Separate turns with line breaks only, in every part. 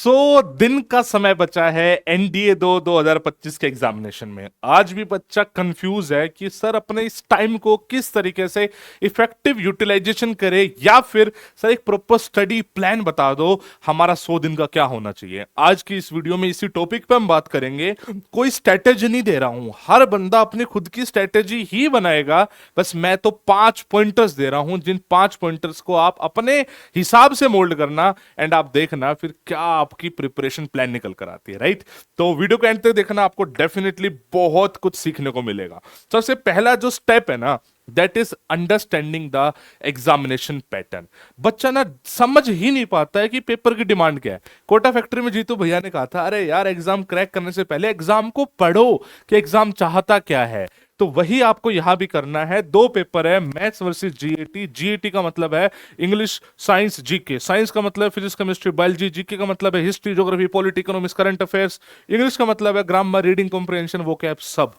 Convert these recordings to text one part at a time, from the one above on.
दिन का समय बचा है एनडीए 2025 के एग्जामिनेशन में। आज भी बच्चा कंफ्यूज है कि सर अपने इस टाइम को किस तरीके से इफेक्टिव यूटिलाइजेशन करे, या फिर सर एक प्रॉपर स्टडी प्लान बता दो हमारा 100 दिन का क्या होना चाहिए। आज की इस वीडियो में इसी टॉपिक पे हम बात करेंगे। कोई स्ट्रेटेजी नहीं दे रहा हूं, हर बंदा अपनी खुद की स्ट्रेटेजी ही बनाएगा। बस मैं तो 5 पॉइंटर्स दे रहा हूं, जिन 5 पॉइंटर्स को आप अपने हिसाब से मोल्ड करना एंड आप देखना फिर क्या आपकी प्रिपरेशन प्लान निकल कर आती है। राइट, तो वीडियो को एंड तक देखना, आपको डेफिनेटली बहुत कुछ सीखने को मिलेगा। सबसे पहला जो स्टेप है ना, that is understanding the examination pattern. बच्चा ना समझ ही नहीं पाता है कि पेपर की डिमांड क्या है। कोटा फैक्ट्री में जीतू भैया ने कहा था, अरे यार एग्जाम क्रैक करने से पहले एग्जाम को पढ़ो कि एग्जाम चाहता क्या है। तो वही आपको यहां भी करना है। दो पेपर है, मैथ्स वर्सेस जीएटी। जीएटी का मतलब है इंग्लिश साइंस जीके, साइंस का मतलब है फिजिक्स केमिस्ट्री बायोलॉजी, जीके का मतलब है history geography polity economics current affairs, English का मतलब है ग्रामर रीडिंग कॉम्प्रिहेंशन वोकैब सब।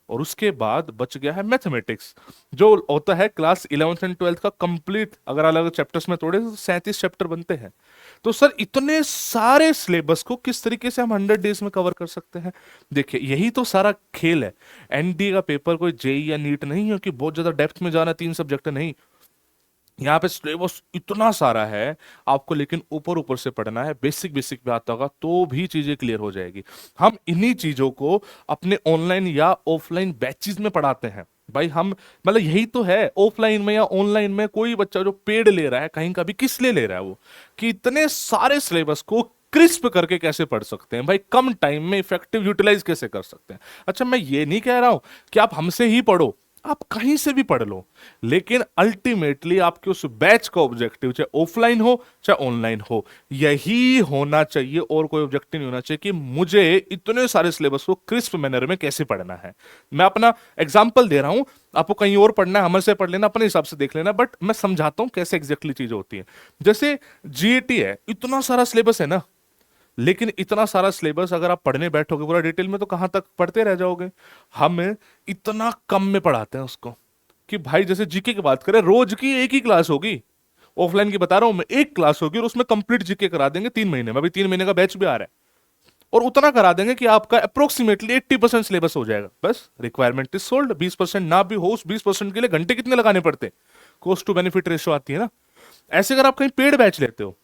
और उसके बाद बच गया है मैथमेटिक्स, जो होता है क्लास 11th एंड 12th का कंप्लीट। अगर अलग अलग चैप्टर्स में तोड़े तो 37 चैप्टर बनते हैं। तो सर इतने सारे सिलेबस को किस तरीके से हम 100 डेज में कवर कर सकते हैं? देखिए यही तो सारा खेल है। एनडीए का पेपर कोई जेई या नीट नहीं है कि बहुत ज्यादा डेप्थ में जाना, 3 सब्जेक्ट नहीं। यहाँ पे सिलेबस इतना सारा है आपको, लेकिन ऊपर ऊपर से पढ़ना है। बेसिक बेसिक भी आता होगा तो भी चीजें क्लियर हो जाएगी। हम इन्हीं चीजों को अपने ऑनलाइन या ऑफलाइन बैचेस में पढ़ाते हैं। भाई हम मतलब यही तो है, ऑफलाइन में या ऑनलाइन में कोई बच्चा जो पेड ले रहा है कहीं का भी, किस लिए ले रहा है वो, कि इतने सारे सिलेबस को क्रिस्प करके कैसे पढ़ सकते हैं, भाई कम टाइम में इफेक्टिव यूटिलाइज कैसे कर सकते हैं। अच्छा, मैं ये नहीं कह रहा हूं कि आप हमसे ही पढ़ो, आप कहीं से भी पढ़ लो, लेकिन अल्टीमेटली आपके उस बैच का ऑब्जेक्टिव चाहे ऑफलाइन हो चाहे ऑनलाइन हो, यही होना चाहिए। और कोई ऑब्जेक्टिव नहीं होना चाहिए कि मुझे इतने सारे सिलेबस को क्रिस्प मैनर में कैसे पढ़ना है। मैं अपना एग्जांपल दे रहा हूं, आपको कहीं और पढ़ना है हमारे से पढ़ लेना, अपने हिसाब से देख लेना, बट मैं समझाता हूं कैसे एग्जैक्टली चीजें होती है। जैसे जीएटी है, इतना सारा सिलेबस है ना, लेकिन इतना सारा सिलेबस अगर आप पढ़ने बैठोगे पूरा डिटेल में तो कहां तक पढ़ते रह जाओगे। हम इतना कम में पढ़ाते हैं उसको कि भाई जैसे जीके की बात करें, रोज की एक ही क्लास होगी। ऑफलाइन की बता रहा हूं मैं, एक क्लास होगी और उसमें कंप्लीट जीके करा देंगे 3 महीने में। अभी 3 महीने का बैच भी आ रहा है, और उतना करा देंगे कि आपका अप्रोक्सीमेटली 80% सिलेबस हो जाएगा। बस रिक्वायरमेंट इज सोल्ड। 20% ना भी हो, उस 20% के लिए घंटे कितने लगाने पड़ते हैं, कॉस्ट टू बेनिफिट रेशियो आती है ना। ऐसे अगर आप कहीं पेड बैच लेते हो,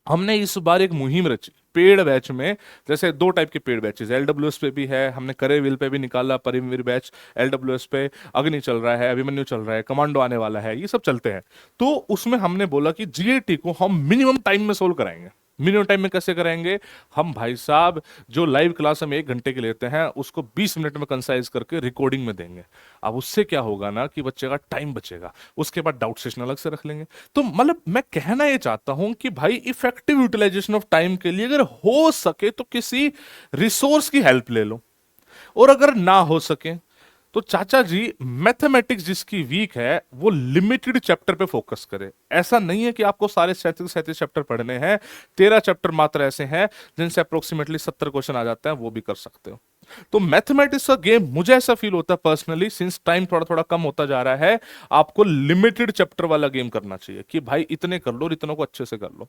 हमने इस बार एक मुहिम रची पेड बैच में। जैसे 2 टाइप के पेड बैचेस, एलडब्ल्यूएस पे भी है, हमने करेविल पे भी निकाला परमवीर बैच। एलडब्ल्यूएस पे अग्नि चल रहा है, अभिमन्यु चल रहा है, कमांडो आने वाला है, ये सब चलते हैं। तो उसमें हमने बोला कि जीएटी को हम मिनिमम टाइम में सोल्व कराएंगे। मिनिमम टाइम में कैसे कराएंगे हम भाई साहब? जो लाइव क्लास हम 1 घंटे के लेते हैं उसको 20 मिनट में कंसाइज करके रिकॉर्डिंग में देंगे। अब उससे क्या होगा ना कि बच्चे का टाइम बचेगा। उसके बाद डाउट सेशन अलग से रख लेंगे। तो मतलब मैं कहना ये चाहता हूं कि भाई इफेक्टिव यूटिलाइजेशन ऑफ टाइम के लिए अगर हो सके तो किसी रिसोर्स की हेल्प ले लो, और अगर ना हो सके तो चाचा जी मैथमेटिक्स जिसकी वीक है वो लिमिटेड चैप्टर पे फोकस करे। ऐसा नहीं है कि आपको सारे 37 चैप्टर पढ़ने हैं। 13 चैप्टर मात्र ऐसे हैं जिनसे अप्रोक्सीमेटली 70 क्वेश्चन आ जाते हैं, वो भी कर सकते हो। तो मैथमेटिक्स का गेम, मुझे ऐसा फील होता है पर्सनली, सिंस टाइम थोड़ा थोड़ा कम होता जा रहा है, आपको लिमिटेड चैप्टर वाला गेम करना चाहिए कि भाई इतने कर लो और इतनों को अच्छे से कर लो।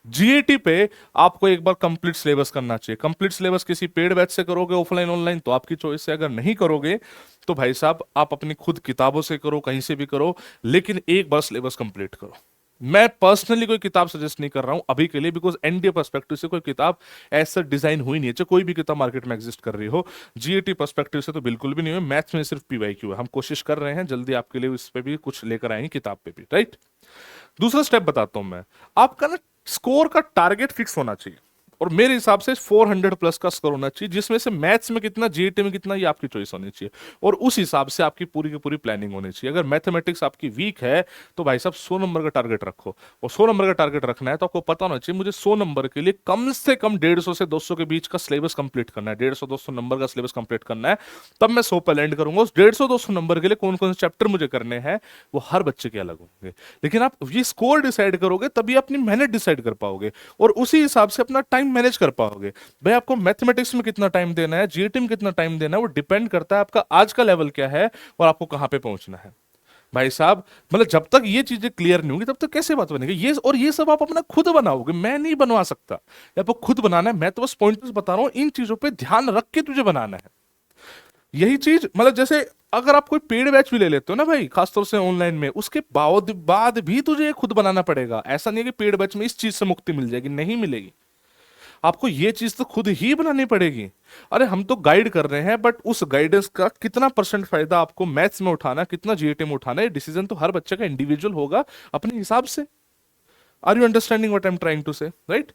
जीएटी पे आपको एक बार कंप्लीट सिलेबस करना चाहिए। कंप्लीट सिलेबस किसी पेड बैच से करोगे ऑफलाइन ऑनलाइन तो आपकी चॉइस है, अगर नहीं करोगे तो भाई साहब आप अपनी खुद किताबों से करो, कहीं से भी करो, लेकिन एक बार सिलेबस कंप्लीट करो। मैं पर्सनली कोई किताब सजेस्ट नहीं कर रहा हूं अभी के लिए, बिकॉज एनडीए पर्सपेक्टिव से कोई किताब ऐसा डिजाइन हुई नहीं है। चाहे कोई भी किताब मार्केट में एग्जिस्ट कर रही हो, जीएटी पर्सपेक्टिव से तो बिल्कुल भी नहीं है। मैथ्स में सिर्फ पीवाईक्यू है। हम कोशिश कर रहे हैं जल्दी आपके लिए इस पे भी कुछ लेकर आएंगे, किताब पे भी। राइट, दूसरा स्टेप बताता हूं मैं। आपका ना स्कोर का टारगेट फिक्स होना चाहिए, और मेरे हिसाब से 400 प्लस का स्कोर होना चाहिए, जिसमें से मैथ्स में कितना, जीएटी में कितना, ये आपकी चॉइस होनी चाहिए। और उस हिसाब से आपकी पूरी की पूरी प्लानिंग होनी चाहिए। अगर मैथमेटिक्स आपकी वीक है तो भाई साहब 100 नंबर का टारगेट रखो। और 100 नंबर का टारगेट रखना है तो आपको पता होना चाहिए मुझे 100 नंबर के लिए कम से कम 150 से 200 के बीच का सिलेबस कंप्लीट करना है। 150-200 नंबर का सिलेबस कंप्लीट करना है, तब मैं 100 पे लैंड करूंगा। उस 150-200 नंबर के लिए कौन कौन से चैप्टर मुझे करने हैं वो हर बच्चे के अलग होंगे। लेकिन आप ये स्कोर डिसाइड करोगे तभी अपनी मेहनत डिसाइड कर पाओगे, और उसी हिसाब से अपना टाइम मैनेज कर पाओगे। भाई आपको मैथमेटिक्स में कितना टाइम देना है, जीएटी में कितना टाइम देना है, वो डिपेंड करता है आपका आज का लेवल क्या है और आपको कहां पे पहुंचना है। भाई साहब, मतलब जब तक ये चीजें क्लियर नहीं होंगी तब तक कैसे बात बनेगी? ये और ये सब आप अपना खुद बनाओगे, मैं नहीं बनवा सकता। या आपको खुद बनाना है, मैं तो बस पॉइंटर्स बता रहा हूं, इन चीजों पे ध्यान रख के तुझे बनाना है। यही चीज मतलब जैसे अगर आप कोई पेड बैच भी ले लेते हो ना भाई, खासतौर से ऑनलाइन में, उसके बाद भी तुझे ये खुद बनाना पड़ेगा। ऐसा नहीं है कि पेड बैच में इस चीज से मुक्ति मिल जाएगी, नहीं मिलेगी। आपको ये चीज तो खुद ही बनानी पड़ेगी। अरे हम तो गाइड कर रहे हैं, बट उस गाइडेंस का कितना परसेंट फायदा आपको मैथ्स में उठाना, कितना जीएटी में उठाना, ये डिसीजन तो हर बच्चे का इंडिविजुअल होगा अपने हिसाब से। Are you understanding what I am trying to say, right?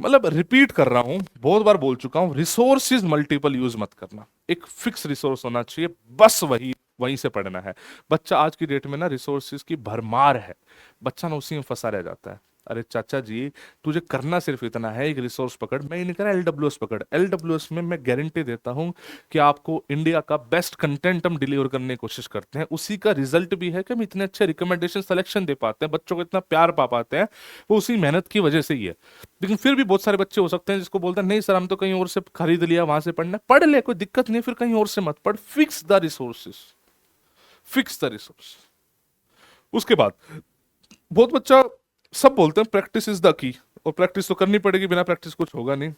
मतलब रिपीट कर रहा हूं, बहुत बार बोल चुका हूं, रिसोर्सेज मल्टीपल यूज मत करना। एक फिक्स रिसोर्स होना चाहिए, बस वही वहीं से पढ़ना है। बच्चा आज की डेट में ना रिसोर्सेज की भरमार है, बच्चा ना उसी में फंसा रह जाता है। अरे चाचा जी, तुझे करना सिर्फ इतना है, एक रिसोर्स पकड़। मैं ये नहीं कह रहा एलडब्ल्यूएस पकड़, एलडब्ल्यूएस में मैं गारंटी देता हूं कि आपको इंडिया का बेस्ट कंटेंट हम डिलीवर करने की कोशिश करते हैं। उसी का रिजल्ट भी है कि हम इतने अच्छे रिकमेंडेशन सिलेक्शन दे पाते हैं, बच्चों को इतना प्यार पा पाते हैं, वो उसी मेहनत की वजह से ही है। लेकिन फिर भी बहुत सारे बच्चे हो सकते हैं जिसको बोलते हैं नहीं सर, हम तो कहीं और से खरीद लिया, वहां से पढ़ना, पढ़ ले, कोई दिक्कत नहीं, फिर कहीं और से मत पढ़। Fix the resources, fix the resource. उसके बाद बहुत बच्चा, सब बोलते हैं प्रैक्टिस इज द की, और प्रैक्टिस तो करनी पड़ेगी, बिना प्रैक्टिस कुछ होगा नहीं।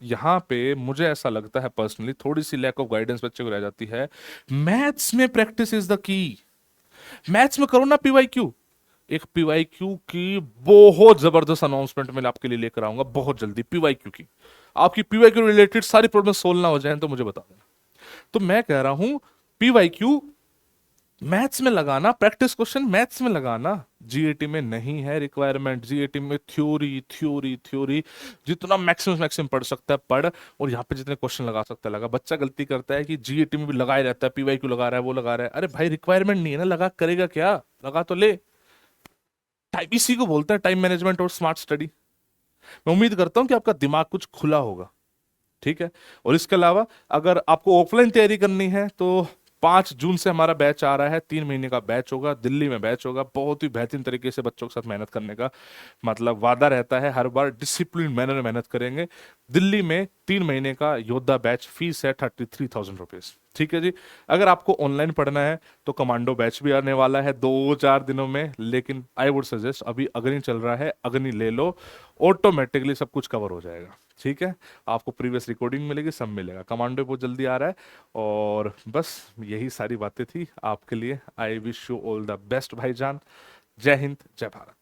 यहां पे मुझे ऐसा लगता है पर्सनली, थोड़ी सी लैक ऑफ गाइडेंस बच्चे को रह जाती है। मैथ्स में practice is the key. Maths में करो ना पीवाईक्यू। एक पीवाईक्यू की बहुत जबरदस्त अनाउंसमेंट मैं आपके लिए लेकर आऊंगा बहुत जल्दी, पीवाईक्यू की। आपकी पीवाईक्यू रिलेटेड सारी प्रॉब्लम सोल्व ना हो जाए तो मुझे बता देना। तो मैं कह रहा हूं पीवाईक्यू मैथ्स में लगाना, प्रैक्टिस क्वेश्चन मैथ्स में लगाना। जीएटी में नहीं है रिक्वायरमेंट, जीएटी में थ्योरी थ्योरी थ्योरी, जितना मैक्सिमम मैक्सिमम पढ़ सकता है पढ़, और यहाँ पे जितने क्वेश्चन लगा सकता है लगा। बच्चा गलती करता है कि जीएटी में भी लगाया रहता है, पीवाईक्यू लगा रहा है, वो लगा रहा है। अरे भाई रिक्वायरमेंट नहीं है ना, लगा करेगा क्या? लगा तो ले। टाइप इसी को बोलते हैं टाइम मैनेजमेंट और स्मार्ट स्टडी। मैं उम्मीद करता हूं कि आपका दिमाग कुछ खुला होगा, ठीक है? और इसके अलावा अगर आपको ऑफलाइन तैयारी करनी है तो 5 जून से हमारा बैच आ रहा है, 3 महीने का बैच होगा, दिल्ली में बैच होगा। बहुत ही बेहतरीन तरीके से बच्चों के साथ मेहनत करने का मतलब वादा रहता है, हर बार डिसिप्लिन मैनर में मेहनत करेंगे। दिल्ली में 3 महीने का योद्धा बैच, फीस है 33,000 रुपीज, ठीक है जी। अगर आपको ऑनलाइन पढ़ना है तो कमांडो बैच भी आने वाला है 2-4 दिनों में, लेकिन आई वुड सजेस्ट अभी अग्नि चल रहा है, अग्नि ले लो, ऑटोमेटिकली सब कुछ कवर हो जाएगा, ठीक है? आपको प्रीवियस रिकॉर्डिंग मिलेगी, सब मिलेगा। कमांडो बहुत जल्दी आ रहा है। और बस यही सारी बातें थी आपके लिए। I wish you all the best भाईजान। जय हिंद, जय भारत।